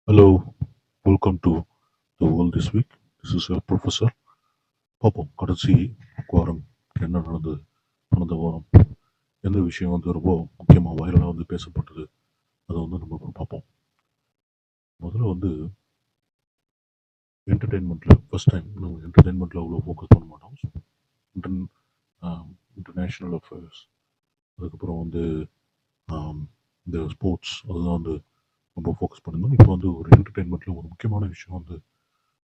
Hello, welcome to the world this week. This is your professor. பார்ப்போம் கடைசி வாரம் என்ன நடந்தது கடந்த வாரம் எந்த விஷயம் வந்து ரொம்ப முக்கியமாக வைரலாக வந்து பேசப்பட்டது அதை வந்து நம்ம இப்போ பார்ப்போம். முதல்ல வந்து என்டர்டெயின்மெண்ட்டில் ஃபர்ஸ்ட் டைம் நம்ம என்டர்டெயின்மெண்ட்டில் அவ்வளோ ஃபோக்கஸ் பண்ண மாட்டோம். இன்டர் இன்டர்நேஷ்னல் அஃபேர்ஸ் அதுக்கப்புறம் வந்து இந்த ஸ்போர்ட்ஸ் அதெல்லாம் வந்து ரொம்ப ஃபோக்கஸ் பண்ணியிருந்தோம். இப்போ வந்து ஒரு என்டர்டெயின்மெண்ட்டில் ஒரு முக்கியமான விஷயம் வந்து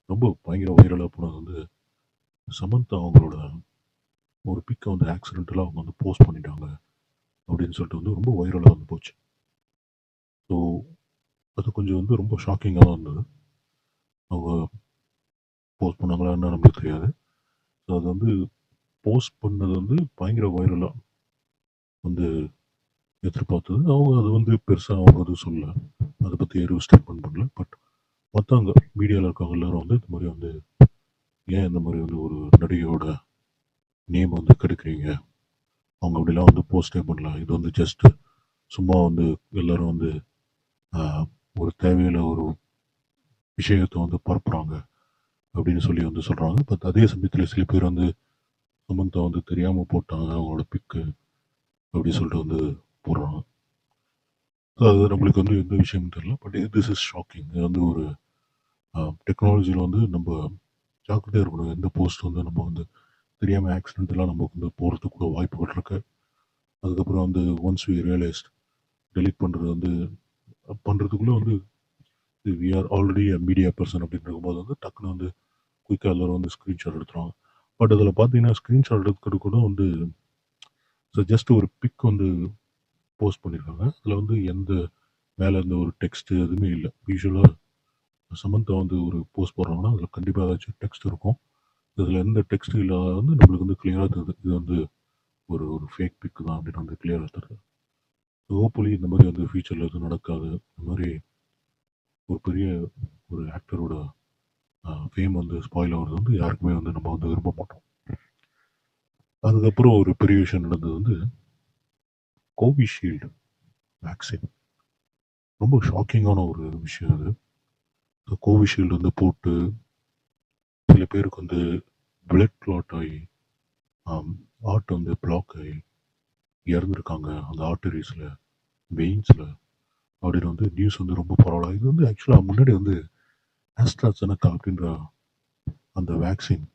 ரொம்ப பயங்கர வைரலாக போனது வந்து சமந்தா அவங்களோட ஒரு பிக்கை வந்து ஆக்சிடென்டலாக அவங்க வந்து போஸ்ட் பண்ணிட்டாங்க அப்படின்னு சொல்லிட்டு வந்து ரொம்ப வைரலாக வந்து போச்சு. ஸோ அது கொஞ்சம் வந்து ரொம்ப ஷாக்கிங்காக தான் இருந்தது. அவங்க போஸ்ட் பண்ணாங்களா என்ன நமக்கு தெரியாது. ஸோ அது வந்து போஸ்ட் பண்ணது வந்து பயங்கர வைரலாக வந்து எதிர்பார்த்தது. அவங்க அது வந்து பெருசாக அவங்க அது சொல்லலை, அதை பற்றி எதுவும் ஸ்டேட்மெண்ட் பண்ணல. பட் மற்றவங்க மீடியாவில் இருக்கவங்க எல்லாரும் வந்து இந்த மாதிரி வந்து ஏன் இந்த மாதிரி வந்து ஒரு நடிகையோட நேம் வந்து கெடுக்குறீங்க, அவங்க அப்படிலாம் வந்து போஸ்டே பண்ணல, இது வந்து ஜஸ்ட் சும்மா வந்து எல்லாரும் வந்து ஒரு தேவையில்ல ஒரு விஷயத்தை வந்து பரப்புறாங்க அப்படின்னு சொல்லி வந்து சொல்கிறாங்க. பட் அதே சமயத்தில் சில பேர் வந்து சமந்தா வந்து தெரியாமல் போட்டாங்க அவங்களோட பிக்கு அப்படி சொல்லிட்டு வந்து போடுறாங்க. அது நம்மளுக்கு வந்து எந்த விஷயமும் தெரியல. But this is shocking. இது வந்து ஒரு டெக்னாலஜியில் வந்து நம்ம ஜாக்கிரதையாக இருக்கணும். எந்த போஸ்ட் வந்து நம்ம வந்து தெரியாமல் ஆக்சிடென்டெல்லாம் நமக்கு வந்து போகிறதுக்கு கூட வாய்ப்புகள் இருக்கு. அதுக்கப்புறம் வந்து ஒன்ஸ் வி ரியலைஸ்ட் டெலிட் பண்ணுறது வந்து பண்ணுறதுக்குள்ளே வந்து we are already media person அப்படின்னு இருக்கும்போது வந்து டக்குன்னு வந்து குயிக்காக எல்லாரும் வந்து ஸ்க்ரீன்ஷாட் எடுத்துருவாங்க. பட் அதில் பார்த்தீங்கன்னா ஸ்க்ரீன்ஷாட் எடுக்கிறது கூட வந்து ஜஸ்ட் ஒரு பிக் வந்து போஸ்ட் பண்ணியிருக்காங்க. அதில் வந்து எந்த மேலே இருந்த ஒரு டெக்ஸ்ட் எதுவுமே இல்லை. யூஸ்வலாக சமந்தா வந்து ஒரு போஸ்ட் போடுறாங்கன்னா அதில் கண்டிப்பாக ஏதாச்சும் டெக்ஸ்ட் இருக்கும். இதில் எந்த டெக்ஸ்ட் இல்லாத வந்து நம்மளுக்கு வந்து கிளியராக தெரியுது இது வந்து ஒரு ஒரு ஃபேக் பிக் தான் அப்படின்னு வந்து கிளியராக தெரியுது. ஹோப்ஃபுல்லி இந்த மாதிரி வந்து ஃபியூச்சரில் எதுவும் நடக்காது. இந்த மாதிரி ஒரு பெரிய ஒரு ஆக்டரோட ஃபேம் வந்து ஸ்பாயில் ஆகிறது வந்து யாருக்குமே வந்து நம்ம வந்து விரும்ப மாட்டோம். அதுக்கப்புறம் ஒரு பெரிய விஷயம் நடந்தது வந்து கோவிஷீல்டு வேக்சின். ரொம்ப ஷாக்கிங்கான ஒரு விஷயம் அது. இந்த கோவிஷீல்டு வந்து போட்டு சில பேருக்கு வந்து பிளட் கிளாட் ஆகி ஹார்ட் வந்து பிளாக் ஆகி இறந்துருக்காங்க அந்த ஆர்டரிஸில் வெயின்ஸில் அப்படின்னு வந்து நியூஸ் வந்து ரொம்ப பரவாயில்ல. இது வந்து ஆக்சுவலாக முன்னாடி வந்து ஆஸ்ட்ராசெனக்கா அப்படின்ற அந்த வேக்சின்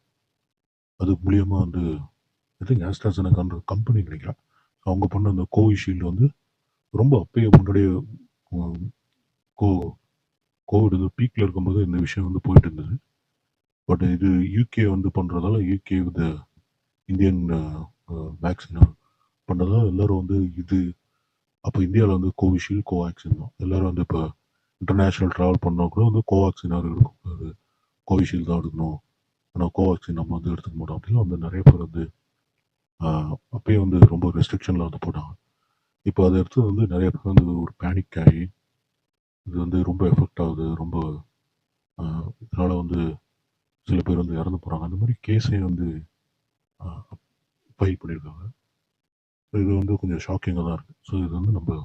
அது மூலியமாக வந்து ஐ திங்க் ஆஸ்ட்ராசெனக்கான்ற கம்பெனி நினைக்கிறேன். அவங்க பண்ண அந்த கோவிஷீல்டு வந்து ரொம்ப அப்பயே முன்னாடியே உம், கோ கோவிட் வந்து பீக்கில் இருக்கும்போது இந்த விஷயம் வந்து போயிட்டு இருந்தது. பட் இது யூகே வந்து பண்ணுறதால யூகே வித் இந்தியன் வேக்சின் பண்ணுறதால எல்லாரும் வந்து இது அப்போ இந்தியாவில் வந்து கோவிஷீல்டு கோவேக்சின் தான் எல்லாரும் வந்து இப்போ இன்டர்நேஷ்னல் ட்ராவல் பண்ணால் கூட வந்து கோவேக்சின் யாரும் எடுக்கக்கூடாது, கோவிஷீல்டு தான் எடுக்கணும். ஆனால் கோவேக்சின் நம்ம வந்து எடுத்துக்க மாட்டோம் அப்படின்னு வந்து நிறைய பேர் வந்து அப்பயே வந்து ரொம்ப ரெஸ்ட்ரிக்ஷனில் வந்து போட்டாங்க. இப்போ அதை எடுத்து வந்து நிறைய பேர் வந்து ஒரு பேனிக் ஆகி இது வந்து ரொம்ப எஃபெக்ட் ஆகுது, ரொம்ப இதனால் வந்து சில பேர் வந்து இறந்து போகிறாங்க. அந்த மாதிரி கேஸையும் வந்து ஃபைல் பண்ணியிருக்காங்க. இது வந்து கொஞ்சம் ஷாக்கிங்காக தான் இருக்குது. ஸோ இது வந்து நம்ம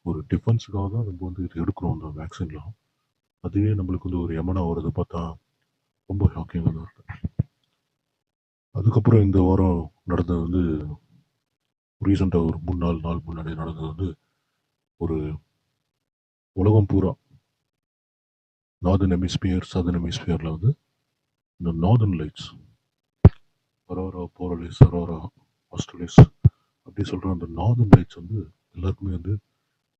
ஒரு டிஃபென்ஸுக்காக தான் நம்ம வந்து இது எடுக்கிறோம் அந்த வேக்சின்லாம். அதுவே நம்மளுக்கு வந்து ஒரு எமனா வருது பார்த்தா ரொம்ப ஷாக்கிங்காக தான் இருக்குது. அதுக்கப்புறம் இந்த வாரம் நடந்தது வந்து ரீசெண்டாக ஒரு 3-4 நாள் முன்னாடி நடந்தது வந்து ஒரு உலகம் பூரா நார்தன் ஹெமிஸ்பியர் சதர்ன் ஹெமிஸ்பியரில் வந்து இந்த northern lights aurora borealis aurora australis அப்படி சொல்கிற அந்த நார்தன் லைட்ஸ் வந்து எல்லாருக்குமே வந்து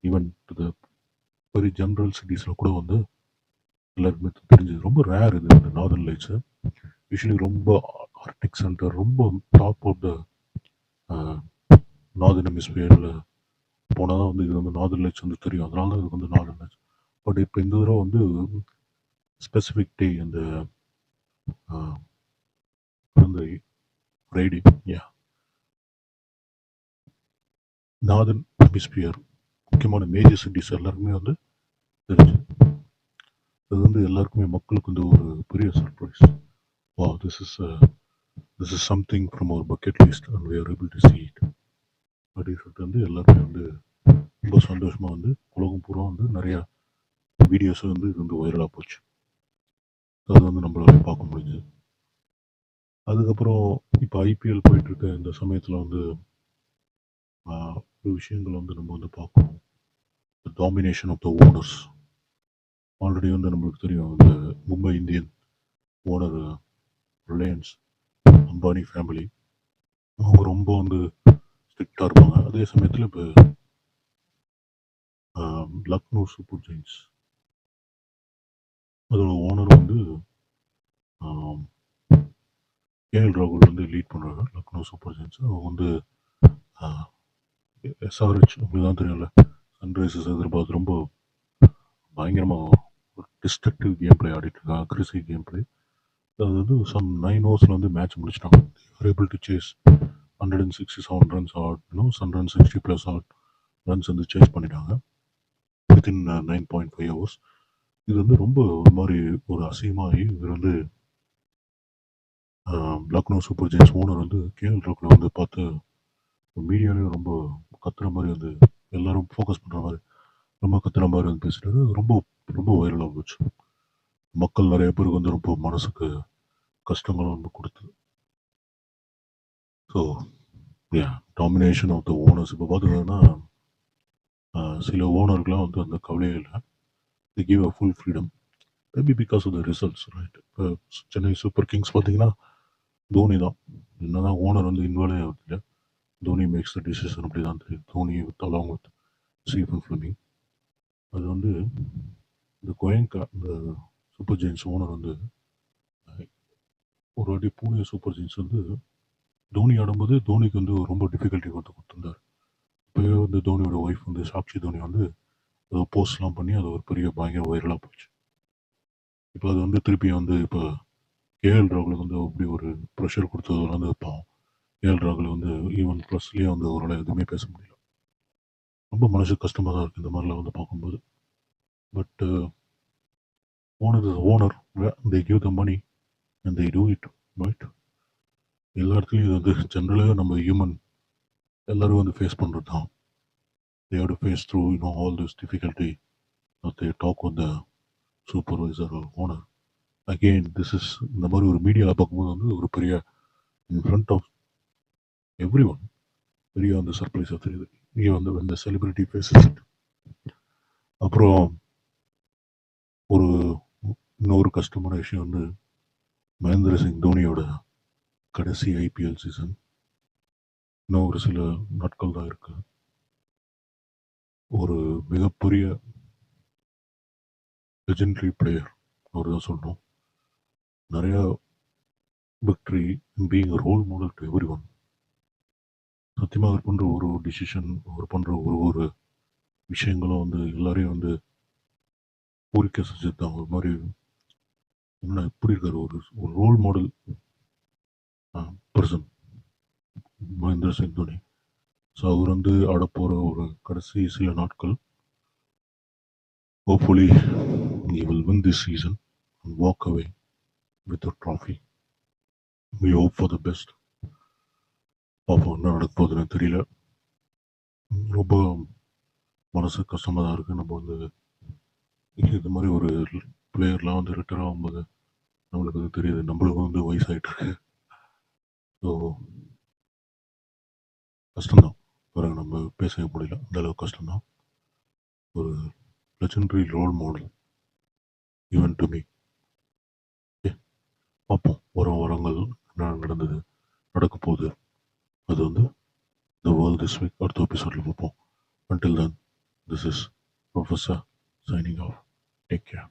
even to the very general சிட்டிஸில் கூட வந்து எல்லாருக்குமே தெரிஞ்சது. ரொம்ப ரேர் இது இந்த நார்தன் லைட்ஸு. யூஸ்வலி ரொம்ப ஆர்டிக் சென்டர் ரொம்ப டாப் ஆஃப் த நார்தன் ஹெமிஸ்பியரில் போனால் தான் வந்து இது வந்து நார்தன் லைட்ஸ் வந்து தெரியும். அதனால தான் இது வந்து நார்தன் லைட்ஸ். பட் இப்போ இந்த தடவை வந்து ஸ்பெசிஃபிக் டே அந்த அந்த ஃப்ரைடே நார்தன் ஹெமிஸ்பியர் முக்கியமான மேஜர் சிட்டிஸ் எல்லாருக்குமே வந்து தெரிஞ்சு அது வந்து எல்லாருக்குமே மக்களுக்கு வந்து ஒரு பெரிய சர்ப்ரைஸ். வா this is something from our bucket list and we are able to see it அப்படின்னு சொல்லிட்டு வந்து எல்லாருமே வந்து ரொம்ப சந்தோஷமாக வந்து உலகம் பூரா வந்து நிறையா வீடியோஸ் வந்து இது வந்து வைரலாக போச்சு. அது வந்து நம்மளால பார்க்க முடிஞ்சது. அதுக்கப்புறம் இப்போ ஐபிஎல் போயிட்டு இருக்க இந்த சமயத்தில் வந்து ஒரு விஷயங்கள் வந்து நம்ம வந்து பார்க்கணும். Domination of the owners. Already வந்து நம்மளுக்கு தெரியும் இந்த Mumbai Indian owner Reliance Ambani family அவங்க ரொம்ப வந்து ஸ்ட்ரிக்டாக இருப்பாங்க. அதே சமயத்தில் இப்போ லக்னோ சூப்பர் ஜெயின்ஸ் அதோட ஓனர் வந்து கேஎல் ராகுல் வந்து லீட் பண்ணுறாங்க லக்னோ சூப்பர் ஜெயின்ஸ். அவங்க வந்து எஸ்ஆர்ஹெச் அப்படிதான் தெரியும்ல, சன்ரைசர்ஸ் எதிர்பார்த்து ரொம்ப பயங்கரமாக ஒரு டிஸ்ட்ரக்டிவ் கேம் பிளே ஆடிட்டு இருக்காங்க, அக்ரெசிவ் கேம் பிளே. அது வந்து சம் 9 ஓவர்ஸில் வந்து மேட்ச் முடிச்சிட்டாங்க. Able to chase 167 runs odd, 160 plus odd runs வந்து சேஸ் பண்ணிட்டாங்க வித்தின் 9.5 hours. இது வந்து ரொம்ப ஒரு மாதிரி ஒரு அசிங்கமாகி இவர் வந்து லக்னோ சூப்பர் ஜெயின்ஸ் ஓனர் வந்து கேஎல் ராகுல் வந்து பார்த்து மீடியாலேயும் ரொம்ப கத்துற மாதிரி வந்து எல்லாரும் ஃபோக்கஸ் பண்ணுற மாதிரி ரொம்ப கத்துற மாதிரி வந்து பேசிட்டாரு. ரொம்ப ரொம்ப வைரலாக போச்சு. மக்கள் நிறைய பேருக்கு வந்து ரொம்ப மனசுக்கு கஷ்டங்களும் வந்து கொடுத்தது. So domination of the owners இப்போ பார்த்தீங்கன்னா சில ஓனர்கள்லாம் வந்து அந்த கவலையே இல்லை. They give a full freedom maybe because of the results, right? இப்போ சென்னை சூப்பர் கிங்ஸ் பார்த்தீங்கன்னா தோனி தான் என்னதான் ஓனர் வந்து இன்வால்வ் ஆகுது, தோனி மேக்ஸ் த டிசிஷன் அப்படி தான் தெரியும். Dhoni with along with Stephen Fleming. அது வந்து இந்த கோயங்கா இந்த சூப்பர் ஜெயின்ஸ் ஓனர் வந்து ஒரு வாட்டி பூனே சூப்பர் ஜெயின்ஸ் வந்து தோனி ஆடும்போது தோனிக்கு வந்து ரொம்ப டிஃபிகல்ட்டி கொடுத்துருந்தார். இப்போயே வந்து தோனியோட ஒய்ஃப் வந்து சாக்ஷி தோனி வந்து அதை போஸ்ட்லாம் பண்ணி அது ஒரு பெரிய பயங்கர வைரலாக போச்சு. இப்போ அது வந்து திருப்பி வந்து இப்போ கேஎல் ராகுலுக்கு வந்து அப்படி ஒரு ப்ரெஷர் கொடுத்தது வந்து பாவம். கேஎல் ராகுல் வந்து ஈவன் ப்ளஸ்லேயே வந்து அவரால் எதுவுமே பேச முடியல. ரொம்ப மனசு கஷ்டமாக தான் இருக்குது இந்த மாதிரிலாம் வந்து பார்க்கும்போது. But owner is owner, they give the money and they do it, right? எல்லா இடத்துலையும் இது வந்து ஜென்ரலாக நம்ம ஹியூமன் எல்லாரும் வந்து ஃபேஸ் பண்ணுறது தான். They have to face through, all this difficulty that they talk with the supervisor or owner. Again, this is இந்த மாதிரி ஒரு மீடியாவில் பார்க்கும்போது வந்து ஒரு பெரிய in front of everyone பெரிய அந்த சர்ப்ரைஸாக தெரியுது. இங்கே வந்து இந்த செலிபிரிட்டி ஃபேஸஸ். அப்புறம் ஒரு இன்னொரு கஷ்டமான விஷயம் வந்து மகேந்திர சிங் தோனியோட கடைசி ஐபிஎல் சீசன் இன்னும் ஒரு சில நாட்கள் தான் இருக்கு. ஒரு மிகப்பெரிய லெஜெண்டரி பிளேயர் அவர் தான் சொல்லணும். நிறைய victory, being role model to everyone. சத்தியமாக அவர் பண்ணுற ஒரு டிசிஷன், அவர் பண்ணுற ஒரு விஷயங்களும் வந்து எல்லாரையும் வந்து பூரிக்க செஞ்சது தான். ஒரு மாதிரி என்ன எப்படி இருக்காரு, ஒரு role model person Mahendra Singh Dhoni. So அவர் வந்து ஆடப்போகிற ஒரு கடைசி சில நாட்கள் hopefully he will win this season and walk away with a trophy. We hope for the best. பார்ப்போம் என்ன நடக்க போகுதுன்னு தெரியல. ரொம்ப மனசு கஷ்டமாக தான் இருக்குது. நம்ம வந்து இது மாதிரி ஒரு பிளேயர்லாம் வந்து ரிட்டர் ஆகும்போது நம்மளுக்கு வந்து தெரியுது நம்மளுக்கும் வந்து வயசாகிட்டு இருக்கு. ஸோ கஷ்டம்தான், பாருங்க நம்ம பேசவே முடியல, அந்த அளவுக்கு கஷ்டம்தான். ஒரு legendary role model even to me. பார்ப்போம் வரும் வரங்கள் என்ன நடந்தது நடக்க போகுது. அது வந்து த வேர்ல்ட் திஸ் வீக் அடுத்த எபிசோடில் பார்ப்போம். Until then, this is Professor signing off. Take care.